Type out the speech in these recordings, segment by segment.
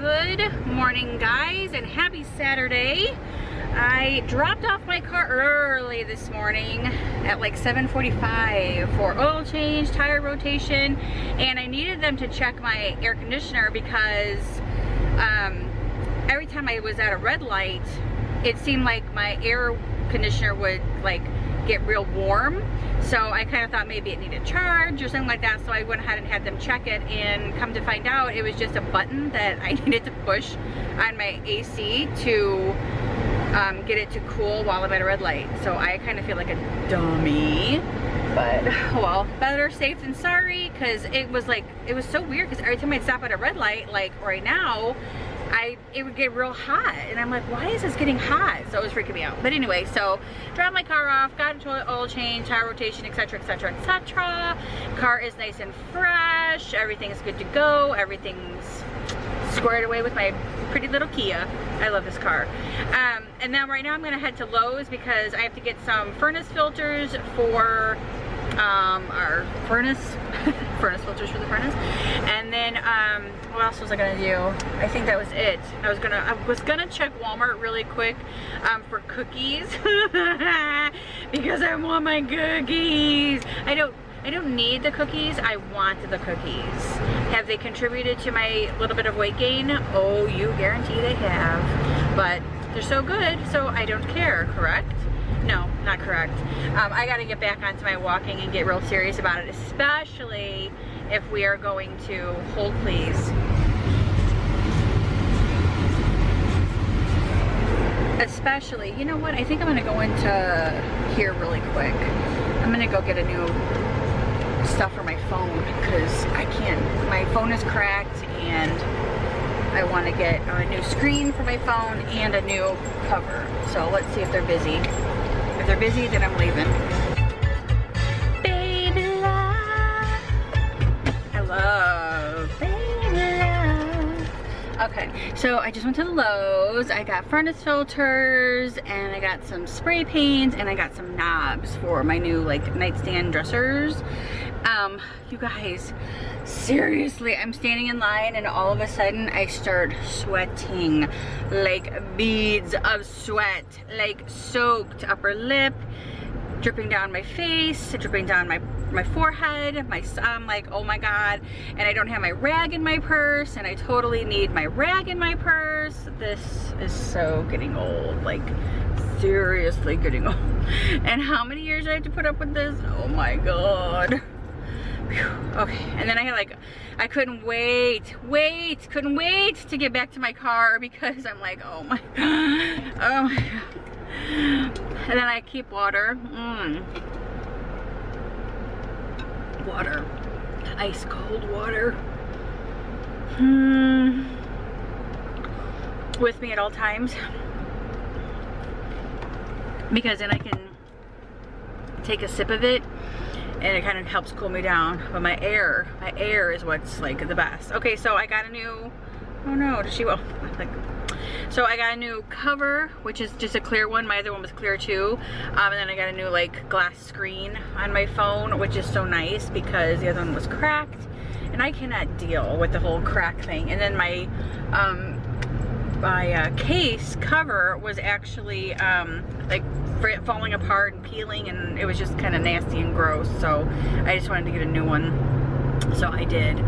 Good morning, guys, and happy Saturday. I dropped off my car early this morning at like 7:45 for oil change, tire rotation, and I needed them to check my air conditioner because every time I was at a red light, it seemed like my air conditioner would like get real warm. So I kind of thought maybe it needed charge or something like that. So I went ahead and had them check it, and come to find out it was just a button that I needed to push on my AC to get it to cool while I'm at a red light. So I kind of feel like a dummy, but well, better safe than sorry, because it was so weird because every time I'd stop at a red light, like right now, it would get real hot, and I'm like, why is this getting hot? So it was freaking me out. But anyway, so dropped my car off, got into an oil change, tire rotation, etc, etc, etc. Car is nice and fresh, everything's good to go, everything's squared away with my pretty little Kia. I love this car. And then right now I'm gonna head to Lowe's because I have to get some furnace filters for our furnace filters for the furnace. And then what else was I gonna do? I think that was it. I was gonna check Walmart really quick for cookies because I want my cookies. I don't need the cookies, I want the cookies. Have they contributed to my little bit of weight gain? Oh, you guarantee they have. But they're so good, so I don't care, correct? No, not correct. I gotta get back onto my walking and get real serious about it, especially if we are going to, hold please. Especially, you know what, I think I'm gonna go into here really quick. I'm gonna go get a new stuff for my phone because I can't, my phone is cracked, and I want to get a new screen for my phone and a new cover. So let's see if they're busy. If they're busy, then I'm leaving. Baby love, I love baby love. Okay, so I just went to the Lowe's. I got furnace filters, and I got some spray paints, and I got some knobs for my new like nightstand dressers. You guys, seriously, I'm standing in line and all of a sudden I start sweating like beads of sweat, like soaked upper lip, dripping down my face, dripping down my forehead, I'm like, oh my god. And I don't have my rag in my purse, and I totally need my rag in my purse. This is so getting old, like seriously getting old. And how many years do I have to put up with this? Oh my god. Okay, and then I couldn't wait to get back to my car because I'm like, oh my god. And then I keep water, water, ice cold water, with me at all times, because then I can take a sip of it and it kind of helps cool me down. But my air is what's like the best. Okay, so I got a new, oh no, did she, well, like, so I got a new cover, which is just a clear one. My other one was clear too. And then I got a new like glass screen on my phone, which is so nice because the other one was cracked, and I cannot deal with the whole crack thing. And then my case cover was actually like falling apart and peeling, and it was just kind of nasty and gross. So I just wanted to get a new one, so I did.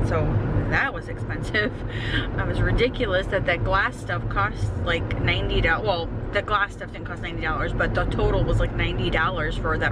So that was expensive. It was ridiculous that glass stuff cost like $90. Well, the glass stuff didn't cost $90, but the total was like $90 for that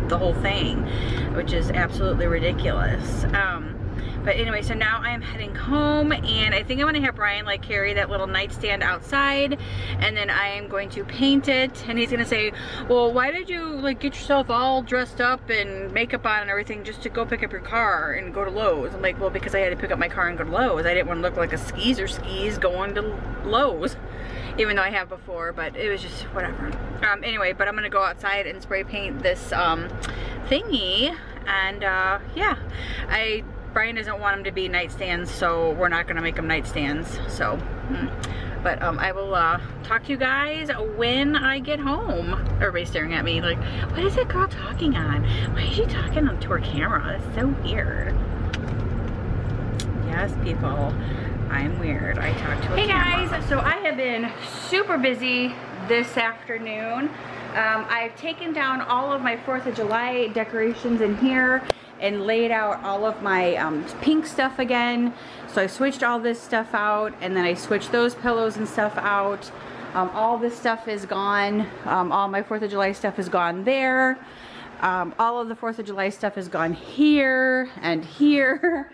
the whole thing, which is absolutely ridiculous. But anyway, so now I am heading home, and I think I'm gonna have Brian like carry that little nightstand outside, and then I am going to paint it. And he's gonna say, well, why did you like get yourself all dressed up and makeup on and everything just to go pick up your car and go to Lowe's? I'm like, well, because I had to pick up my car and go to Lowe's. I didn't want to look like a skis going to Lowe's, even though I have before, but it was just whatever. Anyway, but I'm gonna go outside and spray paint this thingy, and yeah, Brian doesn't want them to be nightstands, so we're not gonna make them nightstands. So, but I will talk to you guys when I get home. Everybody's staring at me like, what is that girl talking on? Why is she talking to her camera? It's so weird. Yeah. Yes, people, I'm weird. I talk to a camera. Guys, so I have been super busy this afternoon. I've taken down all of my 4th of July decorations in here and laid out all of my pink stuff again. So I switched all this stuff out, and then I switched those pillows and stuff out. All this stuff is gone. All my 4th of July stuff is gone there. All of the 4th of July stuff is gone here and here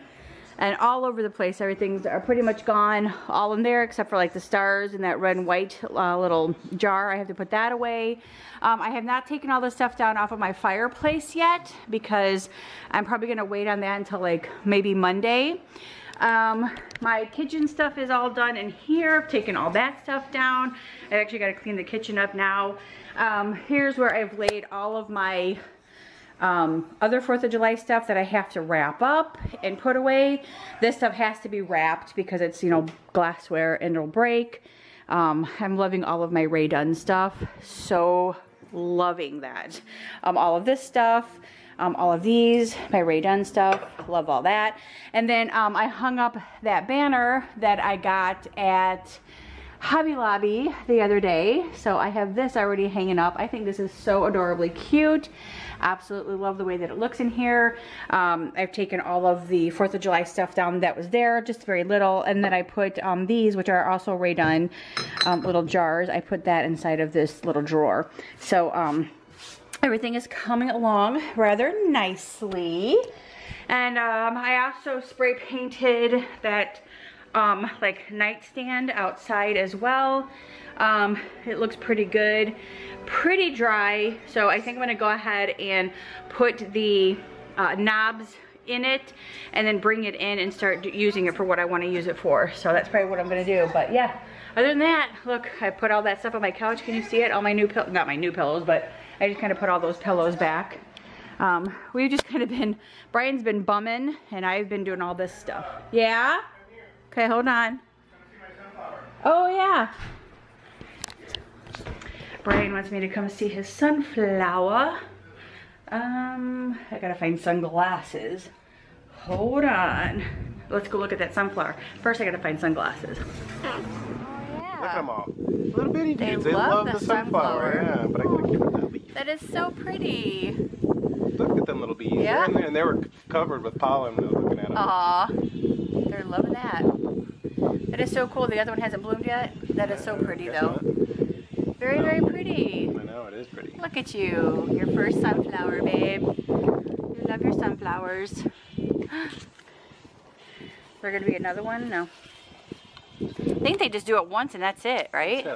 and all over the place. Everything's pretty much gone, all in there except for like the stars and that red and white little jar. I have to put that away. I have not taken all the stuff down off of my fireplace yet because I'm probably gonna wait on that until like maybe Monday. My kitchen stuff is all done in here. I've taken all that stuff down. I actually got to clean the kitchen up now. Here's where I've laid all of my other 4th of July stuff that I have to wrap up and put away. This stuff has to be wrapped because it's, you know, glassware and it'll break. I'm loving all of my Rae Dunn stuff. So loving that. All of this stuff. All of these, my Rae Dunn stuff, love all that. And then I hung up that banner that I got at Hobby Lobby the other day. So I have this already hanging up. I think this is so adorably cute. Absolutely love the way that it looks in here. I've taken all of the 4th of July stuff down that was there, just very little. And then I put these, which are also Rae Dunn little jars. I put that inside of this little drawer. So, everything is coming along rather nicely. And I also spray painted that like nightstand outside as well. It looks pretty good, pretty dry. So I think I'm gonna go ahead and put the knobs in it and then bring it in and start using it for what I want to use it for. So that's probably what I'm gonna do. But yeah, other than that, look, I put all that stuff on my couch. Can you see it? All my new pillows, not my new pillows, but I just kind of put all those pillows back. We've just kind of been, Brian's been bumming and I've been doing all this stuff. Yeah? Okay, hold on. Oh yeah. Brian wants me to come see his sunflower. I gotta find sunglasses. Hold on. Let's go look at that sunflower. First I gotta find sunglasses. Look at them all. Little bitty dudes. They love the sunflower. Yeah, but I gotta give it that leaf. That is so pretty. Look at them little bees. Yeah. They're in there, and they were covered with pollen when I was looking at them. Aw. They're loving that. That is so cool. The other one hasn't bloomed yet. That is so pretty though. Very, very pretty. I know, it is pretty. Look at you. Your first sunflower, babe. You love your sunflowers. There gonna be another one? No. I think they just do it once and that's it, right?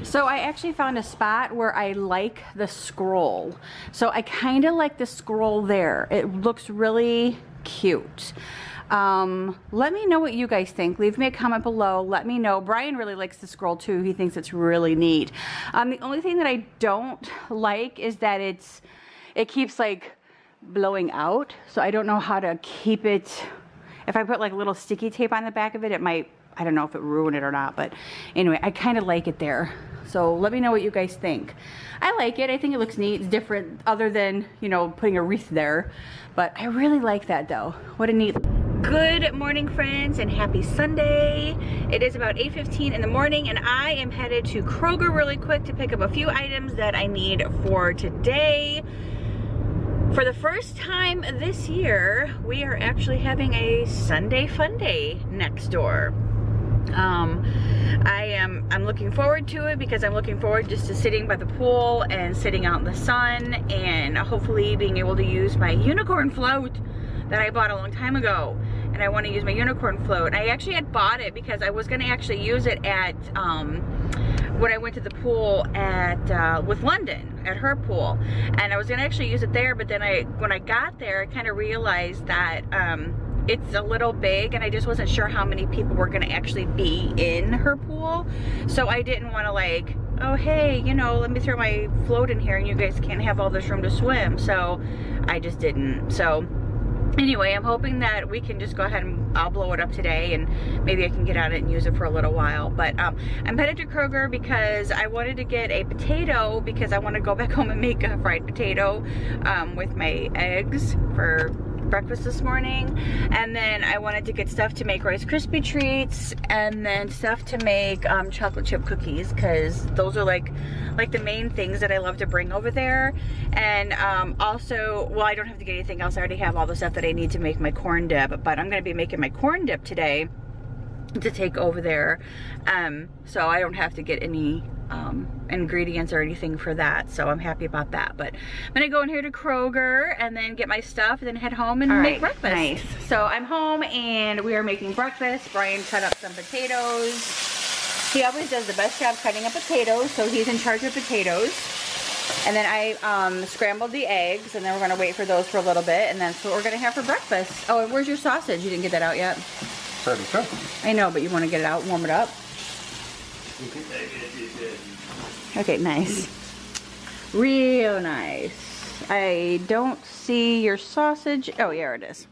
So I actually found a spot where I like the scroll. So I kind of like the scroll there. It looks really cute. Let me know what you guys think. Leave me a comment below. Let me know. Brian really likes the scroll too. He thinks it's really neat. The only thing that I don't like is that it keeps like blowing out. So I don't know how to keep it. If I put like a little sticky tape on the back of it, it might, I don't know if it ruined it or not, but anyway, I kind of like it there. So let me know what you guys think. I like it. I think it looks neat. It's different other than, you know, putting a wreath there. But I really like that though. What a neat. Good morning, friends, and happy Sunday. It is about 8:15 in the morning and I am headed to Kroger really quick to pick up a few items that I need for today. For the first time this year, we are actually having a Sunday fun day next door. I'm looking forward to it because I'm looking forward just to sitting by the pool and sitting out in the sun and hopefully being able to use my unicorn float that I bought a long time ago. And I want to use my unicorn float. I actually had bought it because I was going to actually use it at when I went to the pool at with London at her pool, and I was going to actually use it there, but then when I got there I kind of realized that it's a little big and I just wasn't sure how many people were going to actually be in her pool. So I didn't want to like, oh hey, you know, let me throw my float in here and you guys can't have all this room to swim. So I just didn't. So anyway, I'm hoping that we can just go ahead and I'll blow it up today and maybe I can get out it and use it for a little while. But I'm headed to Kroger because I wanted to get a potato because I want to go back home and make a fried potato with my eggs for breakfast this morning, and then I wanted to get stuff to make Rice Krispie treats, and then stuff to make chocolate chip cookies, because those are like the main things that I love to bring over there. And also, well, I don't have to get anything else. I already have all the stuff that I need to make my corn dip, but I'm gonna be making my corn dip today to take over there, so I don't have to get any ingredients or anything for that, so I'm happy about that. But I'm gonna go in here to Kroger and then get my stuff and then head home and make breakfast. Nice. So I'm home and we are making breakfast. Brian cut up some potatoes. He always does the best job cutting up potatoes, so he's in charge of potatoes. And then I scrambled the eggs, and then we're gonna wait for those for a little bit, and that's what we're gonna have for breakfast. Oh, and where's your sausage? You didn't get that out yet? I know, but you want to get it out and warm it up? Okay, nice. Real nice. I don't see your sausage. Oh, yeah, it is.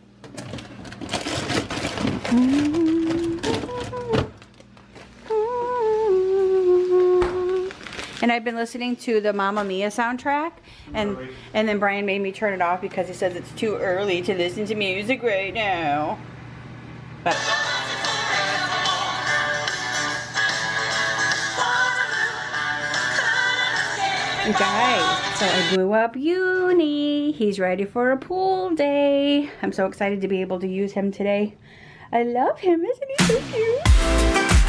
And I've been listening to the Mamma Mia soundtrack, and then Brian made me turn it off because he says it's too early to listen to music right now. But you guys, so I blew up Uni. He's ready for a pool day. I'm so excited to be able to use him today. I love him, isn't he so cute?